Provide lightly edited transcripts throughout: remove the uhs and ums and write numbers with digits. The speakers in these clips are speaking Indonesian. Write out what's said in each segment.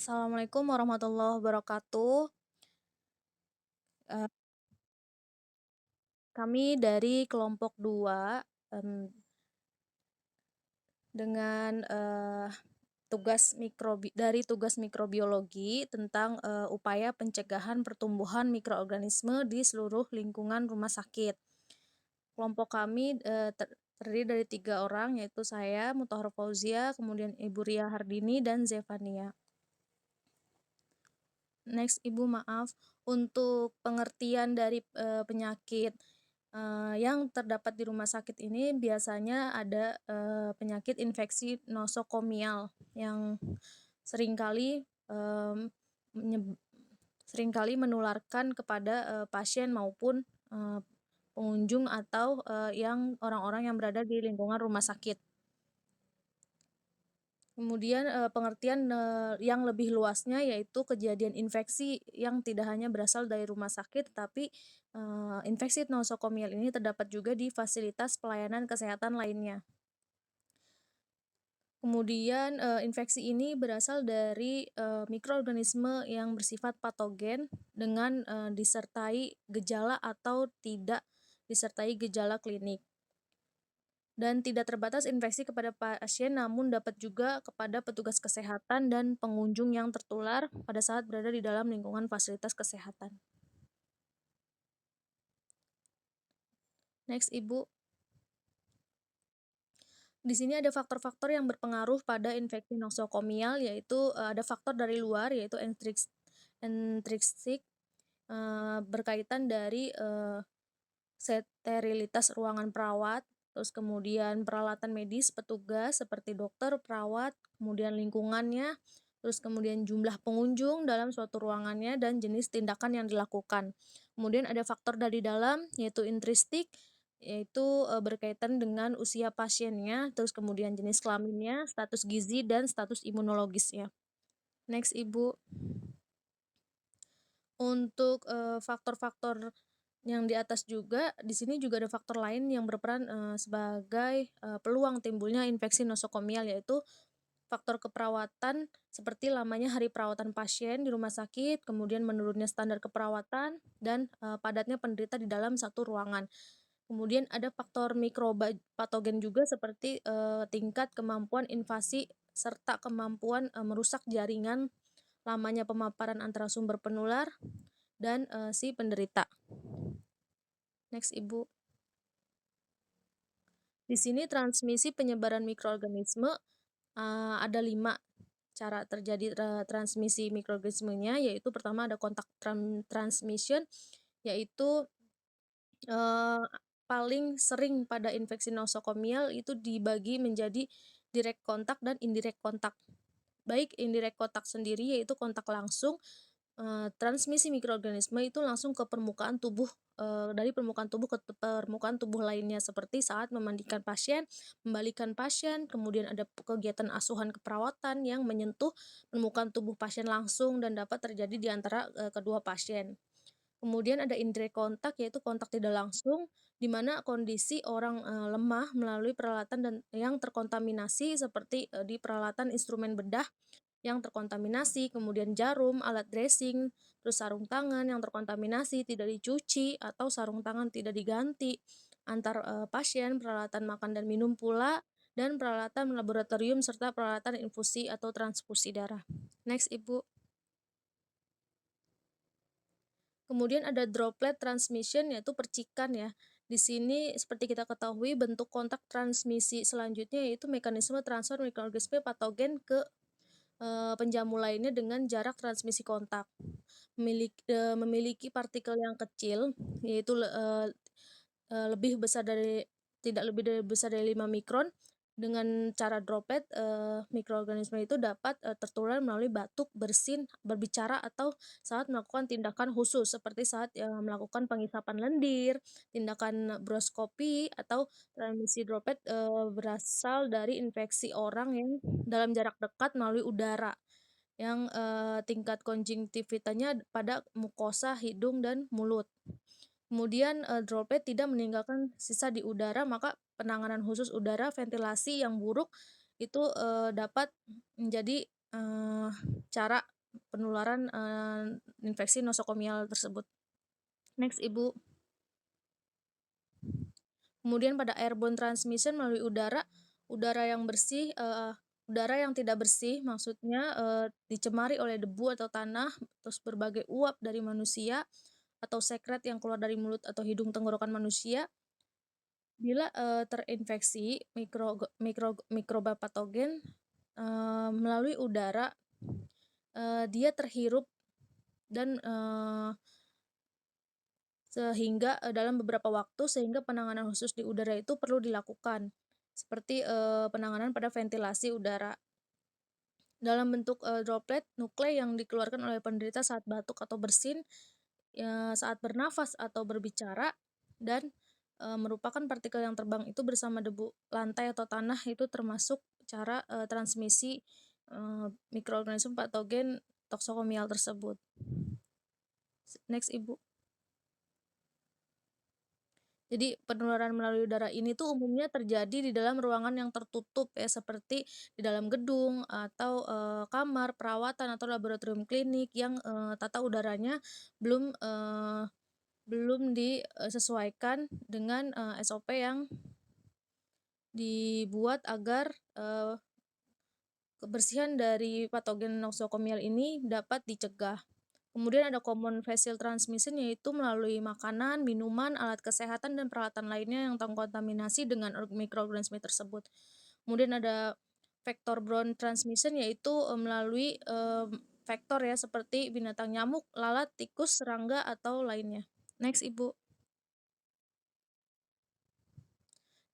Assalamualaikum warahmatullahi wabarakatuh. Eee, Kami dari kelompok 2 mmm, dengan, tugas mikrobiologi tentang, upaya pencegahan pertumbuhan mikroorganisme di seluruh lingkungan rumah sakit. Kelompok kami, terdiri dari 3 orang, yaitu saya, Mutahhar Fauzia, kemudian Ibu Ria Hardini, dan Zefania. Next, Ibu, maaf. Untuk pengertian dari, penyakit, yang terdapat di rumah sakit ini biasanya ada, penyakit infeksi nosokomial yang seringkali, menyeb seringkali menularkan kepada, pasien maupun, pengunjung atau, yang orang-orang yang berada di lingkungan rumah sakit. Kemudian, pengertian, yang lebih luasnya yaitu kejadian infeksi yang tidak hanya berasal dari rumah sakit, tapi, infeksi nosokomial ini terdapat juga di fasilitas pelayanan kesehatan lainnya. Kemudian, infeksi ini berasal dari, mikroorganisme yang bersifat patogen dengan, disertai gejala atau tidak disertai gejala klinik. Dan tidak terbatas infeksi kepada pasien, namun dapat juga kepada petugas kesehatan dan pengunjung yang tertular pada saat berada di dalam lingkungan fasilitas kesehatan. Next, Ibu. Di sini ada faktor-faktor yang berpengaruh pada infeksi nosokomial, yaitu, ada faktor dari luar, yaitu intrinsik, berkaitan dari, sterilitas ruangan perawat, terus kemudian peralatan medis petugas seperti dokter, perawat, kemudian lingkungannya, terus kemudian jumlah pengunjung dalam suatu ruangannya dan jenis tindakan yang dilakukan. Kemudian ada faktor dari dalam yaitu intrinsik, yaitu, berkaitan dengan usia pasiennya, terus kemudian jenis kelaminnya, status gizi, dan status imunologisnya. Next, Ibu. Untuk, faktor-faktor yang di atas juga, di sini juga ada faktor lain yang berperan, sebagai, peluang timbulnya infeksi nosokomial, yaitu faktor keperawatan seperti lamanya hari perawatan pasien di rumah sakit, kemudian menurunnya standar keperawatan, dan, padatnya penderita di dalam satu ruangan. Kemudian ada faktor mikroba patogen juga seperti, tingkat kemampuan invasi serta kemampuan, merusak jaringan, lamanya pemaparan antara sumber penular dan, si penderita. Next, Ibu. Di sini transmisi penyebaran mikroorganisme, ada 5 cara terjadi, transmisi mikroorganismenya, yaitu pertama ada kontak transmission, yaitu, eee, paling sering pada infeksi nosokomial itu dibagi menjadi direct kontak dan indirect kontak. Baik indirect kontak sendiri yaitu kontak langsung. Transmisi mikroorganisme itu langsung ke permukaan tubuh, dari permukaan tubuh ke permukaan tubuh lainnya, seperti saat memandikan pasien, membalikan pasien, kemudian ada kegiatan asuhan keperawatan yang menyentuh permukaan tubuh pasien langsung dan dapat terjadi di antara, kedua pasien. Kemudian ada indirect kontak, yaitu kontak tidak langsung, di mana kondisi orang, lemah melalui peralatan dan yang terkontaminasi seperti, di peralatan instrumen bedah yang terkontaminasi, kemudian jarum, alat dressing, terus sarung tangan yang terkontaminasi, tidak dicuci, atau sarung tangan tidak diganti, antar, pasien, peralatan makan dan minum pula, dan peralatan laboratorium serta peralatan infusi atau transfusi darah. Next, Ibu. Kemudian ada droplet transmission yaitu percikan ya. Di sini seperti kita ketahui bentuk kontak transmisi selanjutnya yaitu mekanisme transfer mikroorganisme patogen ke penjamu lainnya dengan jarak transmisi kontak. Memiliki partikel yang kecil, yaitu lebih besar dari tidak lebih dari besar dari 5 mikron. Dengan cara droplet, mikroorganisme itu dapat, tertular melalui batuk, bersin, berbicara, atau saat melakukan tindakan khusus seperti saat, melakukan pengisapan lendir, tindakan broskopi, atau transmisi droplet, berasal dari infeksi orang yang dalam jarak dekat melalui udara yang, tingkat konjungtivitasnya pada mukosa, hidung, dan mulut. Kemudian, droplet tidak meninggalkan sisa di udara, maka penanganan khusus udara ventilasi yang buruk itu, dapat menjadi, cara penularan, infeksi nosokomial tersebut. Next, Ibu. Kemudian pada airborne transmission melalui udara, udara yang bersih, udara yang tidak bersih maksudnya, dicemari oleh debu atau tanah, terus berbagai uap dari manusia, atau sekret yang keluar dari mulut atau hidung tenggorokan manusia, bila, terinfeksi mikroba patogen, melalui udara, dia terhirup dan, dalam beberapa waktu sehingga penanganan khusus di udara itu perlu dilakukan, seperti, penanganan pada ventilasi udara dalam bentuk, droplet nuklei yang dikeluarkan oleh penderita saat batuk atau bersin, saat bernafas atau berbicara, dan, merupakan partikel yang terbang itu bersama debu lantai atau tanah itu termasuk cara, transmisi, mikroorganisme patogen toksokomial tersebut. Next, Ibu. Jadi penularan melalui udara ini tuh umumnya terjadi di dalam ruangan yang tertutup ya, seperti di dalam gedung atau, kamar perawatan atau laboratorium klinik yang, tata udaranya belum, disesuaikan dengan, SOP yang dibuat agar, kebersihan dari patogen nosokomial ini dapat dicegah. Kemudian ada common facial transmission yaitu melalui makanan, minuman, alat kesehatan, dan peralatan lainnya yang terkontaminasi dengan mikroorganisme tersebut. Kemudian ada vector-borne transmission yaitu, melalui, vektor ya seperti binatang nyamuk, lalat, tikus, serangga, atau lainnya. Next, Ibu.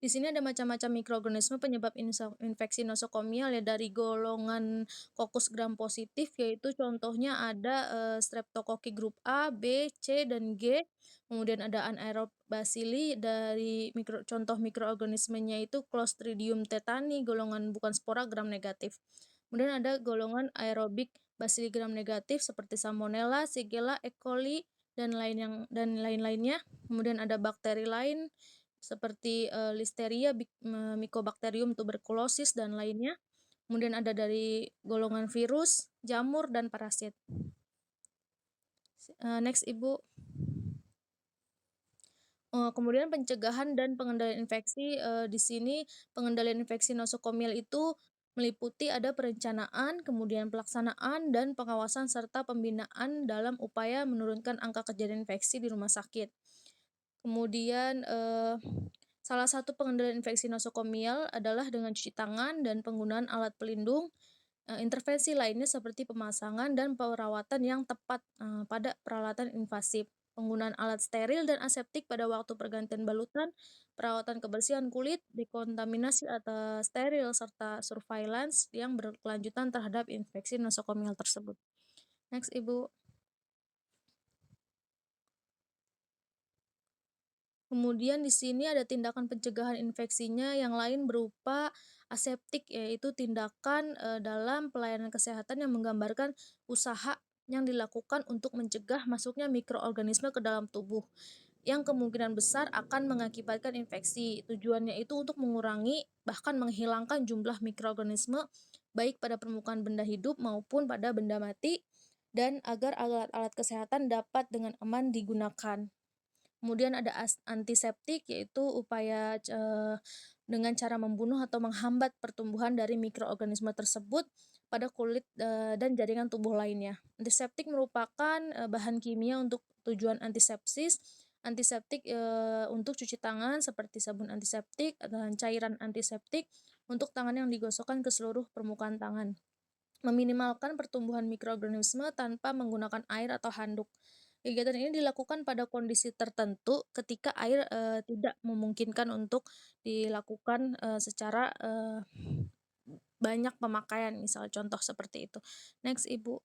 Di sini ada macam-macam mikroorganisme penyebab infeksi nosokomial ya dari golongan Coccus gram positif yaitu contohnya ada, Streptococcus grup A, B, C, dan G. Kemudian ada anaerob bacilli dari contoh mikroorganismenya itu Clostridium tetani golongan bukan spora gram negatif. Kemudian ada golongan aerobik bacilli gram negatif seperti Salmonella, Shigella, E. coli, dan lain-lainnya. Kemudian ada bakteri lain seperti, Listeria, Mycobacterium tuberculosis, dan lainnya. Kemudian ada dari golongan virus, jamur, dan parasit. Next, Ibu. Kemudian pencegahan dan pengendalian infeksi, di sini pengendalian infeksi nosokomial itu meliputi ada perencanaan, kemudian pelaksanaan, dan pengawasan serta pembinaan dalam upaya menurunkan angka kejadian infeksi di rumah sakit. Kemudian, salah satu pengendalian infeksi nosokomial adalah dengan cuci tangan dan penggunaan alat pelindung. Intervensi lainnya seperti pemasangan dan perawatan yang tepat, pada peralatan invasif, penggunaan alat steril dan aseptik pada waktu pergantian balutan, perawatan kebersihan kulit, dekontaminasi atau steril, serta surveillance yang berkelanjutan terhadap infeksi nosokomial tersebut. Next, Ibu. Kemudian di sini ada tindakan pencegahan infeksinya yang lain berupa aseptik, yaitu tindakan, dalam pelayanan kesehatan yang menggambarkan usaha yang dilakukan untuk mencegah masuknya mikroorganisme ke dalam tubuh, yang kemungkinan besar akan mengakibatkan infeksi. Tujuannya itu untuk mengurangi bahkan menghilangkan jumlah mikroorganisme baik pada permukaan benda hidup maupun pada benda mati, dan agar alat-alat kesehatan dapat dengan aman digunakan. Kemudian ada antiseptik yaitu upaya dengan cara membunuh atau menghambat pertumbuhan dari mikroorganisme tersebut pada kulit, dan jaringan tubuh lainnya. Antiseptik merupakan, bahan kimia untuk tujuan antisepsis. Antiseptik, untuk cuci tangan seperti sabun antiseptik dan cairan antiseptik untuk tangan yang digosokkan ke seluruh permukaan tangan. Meminimalkan pertumbuhan mikroorganisme tanpa menggunakan air atau handuk. Kegiatan ini dilakukan pada kondisi tertentu ketika air, tidak memungkinkan untuk dilakukan, secara, banyak pemakaian, misal contoh seperti itu. Next, Ibu.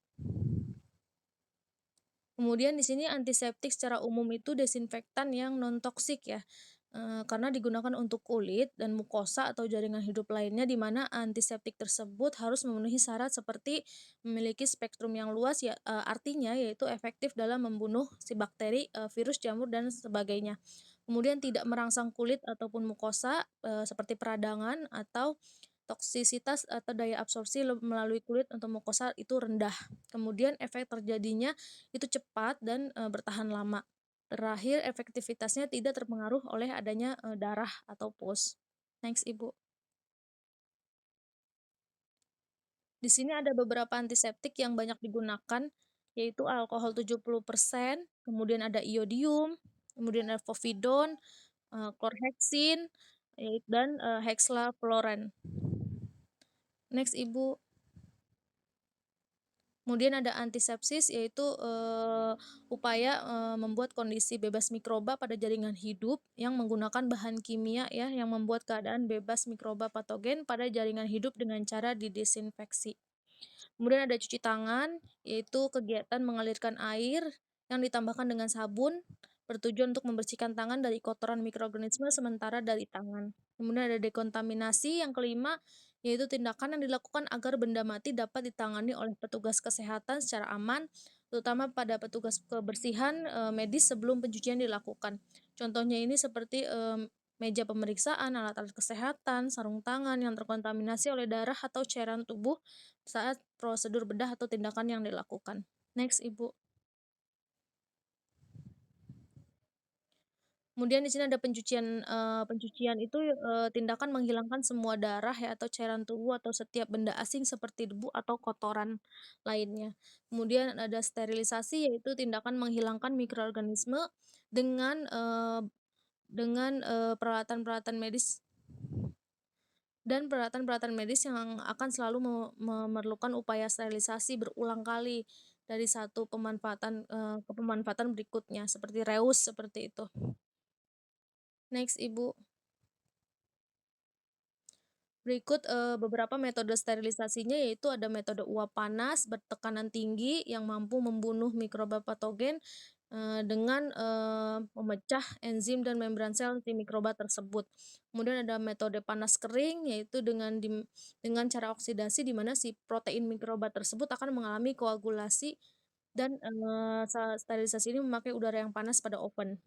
Kemudian di sini antiseptik secara umum itu desinfektan yang non toksik ya, karena digunakan untuk kulit dan mukosa atau jaringan hidup lainnya di mana antiseptik tersebut harus memenuhi syarat seperti memiliki spektrum yang luas ya, artinya yaitu efektif dalam membunuh si bakteri, virus, jamur, dan sebagainya. Kemudian tidak merangsang kulit ataupun mukosa, seperti peradangan atau Toksisitas atau daya absorpsi melalui kulit atau mukosa itu rendah. Kemudian efek terjadinya itu cepat dan, bertahan lama. Terakhir efektivitasnya tidak terpengaruh oleh adanya, darah atau pus. Next, Ibu. Di sini ada beberapa antiseptik yang banyak digunakan, yaitu alkohol 70%, kemudian ada iodium, kemudian ada povidone, chlorhexidine, dan, hexafluoran. Next, Ibu. Kemudian ada antisepsis yaitu, upaya, membuat kondisi bebas mikroba pada jaringan hidup yang menggunakan bahan kimia ya, yang membuat keadaan bebas mikroba patogen pada jaringan hidup dengan cara didesinfeksi. Kemudian ada cuci tangan, yaitu kegiatan mengalirkan air yang ditambahkan dengan sabun, bertujuan untuk membersihkan tangan dari kotoran mikroorganisme sementara dari tangan. Kemudian ada dekontaminasi, yang kelima, yaitu tindakan yang dilakukan agar benda mati dapat ditangani oleh petugas kesehatan secara aman, terutama pada petugas kebersihan medis sebelum pencucian dilakukan. Contohnya ini seperti meja pemeriksaan, alat-alat kesehatan, sarung tangan yang terkontaminasi oleh darah atau cairan tubuh saat prosedur bedah atau tindakan yang dilakukan. Next, Ibu. Kemudian di sini ada pencucian itu, tindakan menghilangkan semua darah ya atau cairan tubuh atau setiap benda asing seperti debu atau kotoran lainnya. Kemudian ada sterilisasi, yaitu tindakan menghilangkan mikroorganisme dengan, peralatan-peralatan medis peralatan-peralatan medis yang akan selalu memerlukan upaya sterilisasi berulang kali dari satu pemanfaatan, ke pemanfaatan berikutnya, seperti reus, seperti itu. Next, Ibu. Berikut, beberapa metode sterilisasinya, yaitu ada metode uap panas bertekanan tinggi yang mampu membunuh mikroba patogen, dengan, memecah enzim dan membran sel si mikroba tersebut. Kemudian ada metode panas kering, yaitu dengan cara oksidasi di mana si protein mikroba tersebut akan mengalami koagulasi dan, sterilisasi ini memakai udara yang panas pada oven.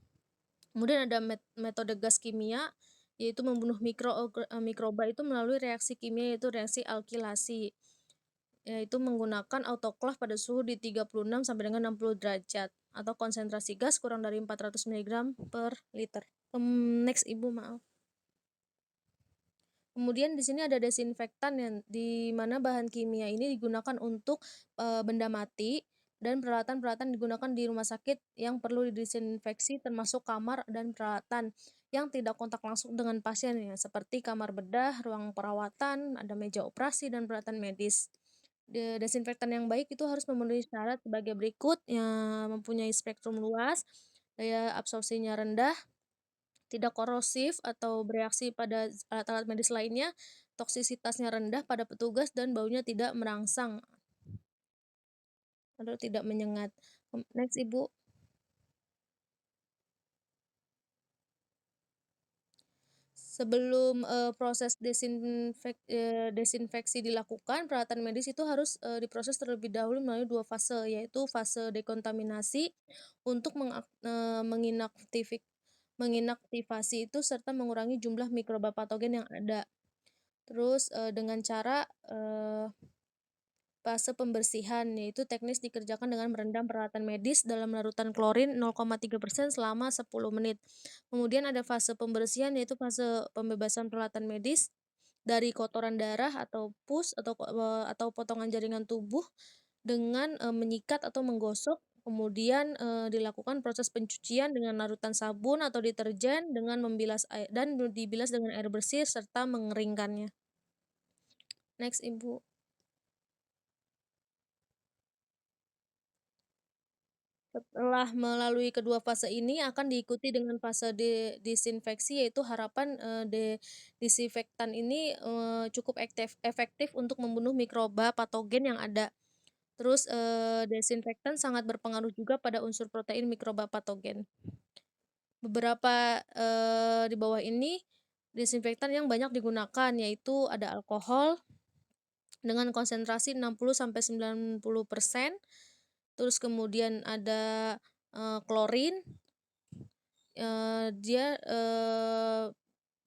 Kemudian ada metode gas kimia, yaitu membunuh mikroba itu melalui reaksi kimia, yaitu reaksi alkilasi, yaitu menggunakan autoklaf pada suhu di 36 sampai dengan 60 derajat atau konsentrasi gas kurang dari 400 miligram per liter. Next, Ibu, maaf. Kemudian di sini ada desinfektan yang di mana bahan kimia ini digunakan untuk, benda mati dan peralatan-peralatan digunakan di rumah sakit yang perlu didesinfeksi termasuk kamar dan peralatan yang tidak kontak langsung dengan pasien ya, seperti kamar bedah, ruang perawatan, ada meja operasi dan peralatan medis. Desinfektan yang baik itu harus memenuhi syarat sebagai berikut, yang mempunyai spektrum luas, daya absorpsinya rendah, tidak korosif atau bereaksi pada alat-alat medis lainnya, toksisitasnya rendah pada petugas dan baunya tidak merangsang atau tidak menyengat. Next, Ibu. Sebelum, proses desinfeksi dilakukan, peralatan medis itu harus, diproses terlebih dahulu melalui 2 fase, yaitu fase dekontaminasi untuk menginaktivasi itu serta mengurangi jumlah mikroba patogen yang ada. Terus, dengan cara, fase pembersihan, yaitu teknis dikerjakan dengan merendam peralatan medis dalam larutan klorin 0,3% selama 10 menit. Kemudian ada fase pembersihan, yaitu fase pembebasan peralatan medis dari kotoran darah atau pus atau potongan jaringan tubuh dengan, menyikat atau menggosok. Kemudian, dilakukan proses pencucian dengan larutan sabun atau deterjen dengan dibilas dengan air bersih serta mengeringkannya. Next, Ibu. Setelah melalui kedua fase ini akan diikuti dengan fase disinfeksi, yaitu harapan, disinfektan ini, cukup efektif untuk membunuh mikroba patogen yang ada. Terus, desinfektan sangat berpengaruh juga pada unsur protein mikroba patogen. Beberapa, di bawah ini desinfektan yang banyak digunakan, yaitu ada alkohol dengan konsentrasi 60 sampai 90%. Terus kemudian ada, klorin, dia,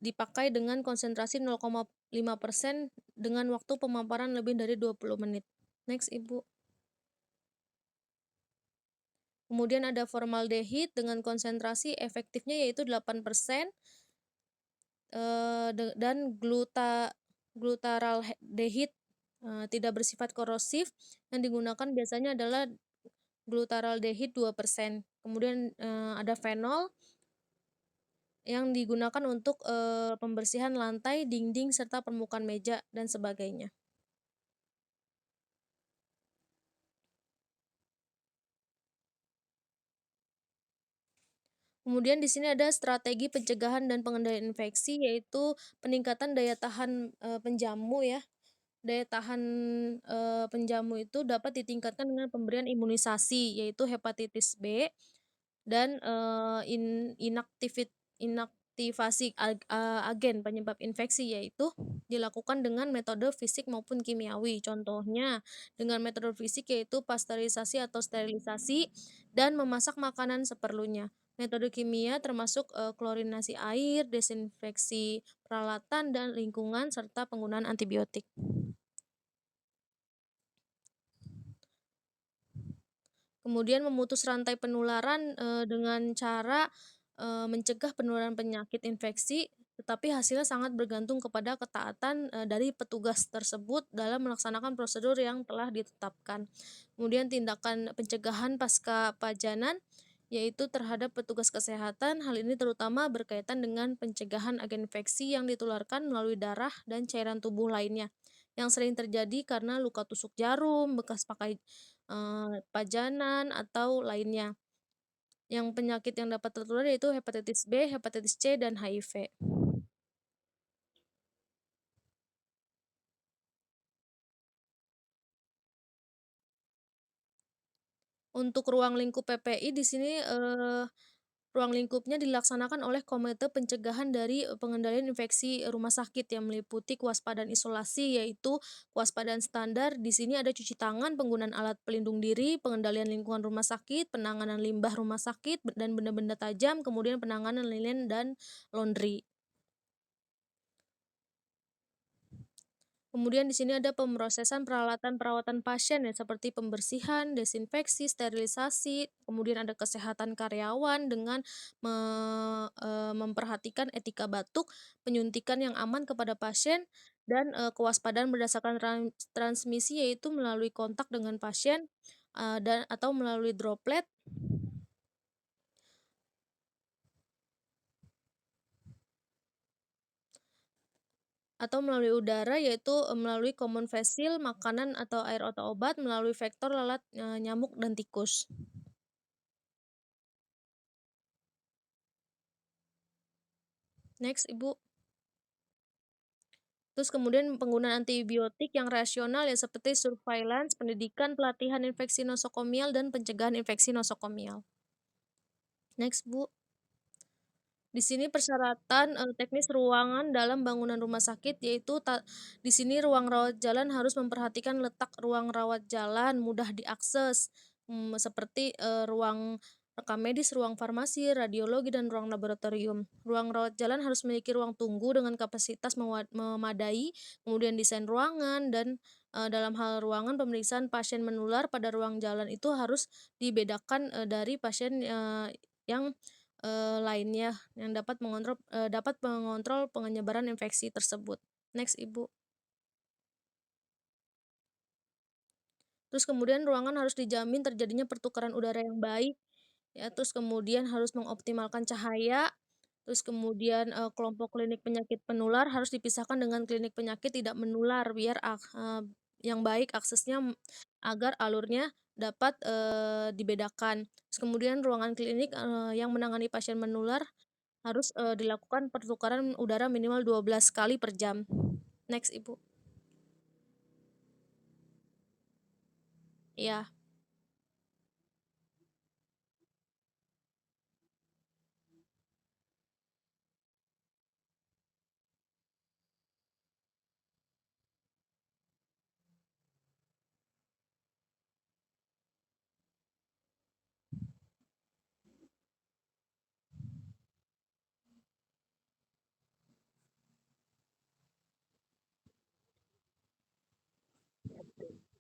dipakai dengan konsentrasi 0,5% dengan waktu pemaparan lebih dari 20 menit. Next, Ibu. Kemudian ada formaldehid dengan konsentrasi efektifnya yaitu 8%, dan glutaraldehyde, tidak bersifat korosif, yang digunakan biasanya adalah glutaraldehyde 2%. Kemudian, ada fenol yang digunakan untuk, pembersihan lantai, dinding, serta permukaan meja dan sebagainya. Kemudian di sini ada strategi pencegahan dan pengendalian infeksi, yaitu peningkatan daya tahan, penjamu ya. Daya tahan, penjamu itu dapat ditingkatkan dengan pemberian imunisasi, yaitu hepatitis B dan, inaktivasi agen penyebab infeksi, yaitu dilakukan dengan metode fisik maupun kimiawi. Contohnya dengan metode fisik yaitu pasteurisasi atau sterilisasi dan memasak makanan seperlunya. Metode kimia termasuk, klorinasi air, desinfeksi peralatan dan lingkungan, serta penggunaan antibiotik. Kemudian memutus rantai penularan, dengan cara, mencegah penularan penyakit infeksi, tetapi hasilnya sangat bergantung kepada ketaatan, dari petugas tersebut dalam melaksanakan prosedur yang telah ditetapkan. Kemudian tindakan pencegahan pasca pajanan, yaitu terhadap petugas kesehatan, hal ini terutama berkaitan dengan pencegahan agen infeksi yang ditularkan melalui darah dan cairan tubuh lainnya, yang sering terjadi karena luka tusuk jarum, bekas pakai pajanan, atau lainnya. Yang penyakit yang dapat tertular yaitu hepatitis B, hepatitis C, dan HIV. Untuk ruang lingkup PPI di sini, ruang lingkupnya dilaksanakan oleh Komite Pencegahan dari Pengendalian Infeksi Rumah Sakit yang meliputi kewaspadaan isolasi, yaitu kewaspadaan standar. Di sini ada cuci tangan, penggunaan alat pelindung diri, pengendalian lingkungan rumah sakit, penanganan limbah rumah sakit, dan benda-benda tajam, kemudian penanganan linen dan laundry. Kemudian di sini ada pemrosesan peralatan perawatan pasien ya, seperti pembersihan, desinfeksi, sterilisasi, kemudian ada kesehatan karyawan dengan memperhatikan etika batuk, penyuntikan yang aman kepada pasien, dan, kewaspadaan berdasarkan transmisi, yaitu melalui kontak dengan pasien, dan atau melalui droplet, atau melalui udara, yaitu, melalui common fasil, makanan atau air atau obat, melalui vektor lalat, nyamuk dan tikus. Next, Ibu. Terus kemudian penggunaan antibiotik yang rasional ya, seperti surveillance, pendidikan, pelatihan infeksi nosokomial, dan pencegahan infeksi nosokomial. Next, Bu. Di sini persyaratan, teknis ruangan dalam bangunan rumah sakit, yaitu di sini ruang rawat jalan harus memperhatikan letak ruang rawat jalan, mudah diakses, seperti, ruang rekam medis, ruang farmasi, radiologi, dan ruang laboratorium. Ruang rawat jalan harus memiliki ruang tunggu dengan kapasitas memadai, kemudian desain ruangan, dan, dalam hal ruangan, pemeriksaan pasien menular pada ruang jalan itu harus dibedakan, dari pasien, yang lainnya yang dapat mengontrol penyebaran infeksi tersebut. Next, Ibu. Terus kemudian ruangan harus dijamin terjadinya pertukaran udara yang baik, ya, terus kemudian harus mengoptimalkan cahaya, terus kemudian, kelompok klinik penyakit penular harus dipisahkan dengan klinik penyakit tidak menular biar yang baik aksesnya, agar alurnya dapat, dibedakan. Terus kemudian ruangan klinik, yang menangani pasien menular harus, dilakukan pertukaran udara minimal 12 kali per jam. Next, Ibu. Iya. gitu.